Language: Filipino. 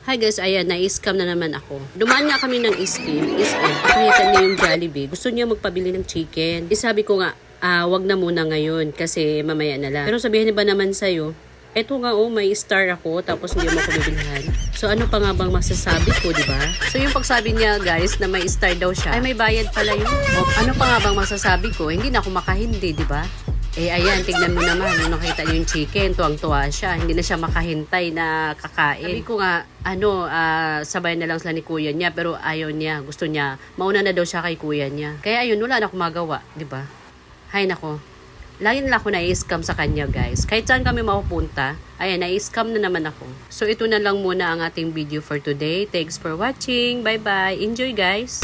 Hi guys, ayan, na-scam na naman ako. Dumaan nga kami ng SM, pakita niya yung Jollibee. Gusto niya magpabili ng chicken. Sabi ko nga, wag na muna ngayon kasi mamaya na lang. Pero sabihin ba naman sa'yo, eto nga may star ako tapos hindi mo ako bibilhan. So ano pa nga bang masasabi ko, di ba? So yung pagsabi niya guys na may star daw siya, ay may bayad pala yun. O, ano pa nga bang masasabi ko? Hindi na ako makahindi, di ba? Ayan, tignan mo naman, nung nakita niyo yung chicken, tuwang-tuwa siya. Hindi na siya makahintay na kakain. Sabi ko nga, sabay na lang sila ni kuya niya, pero ayaw niya. Gusto niya, mauna na daw siya kay kuya niya. Kaya ayun, wala na akong magawa, di ba? Hay nako. Lagi na ako na-scam sa kanya, guys. Kahit saan kami mapupunta, ayan, na-scam na naman ako. So, ito na lang muna ang ating video for today. Thanks for watching. Bye-bye. Enjoy, guys.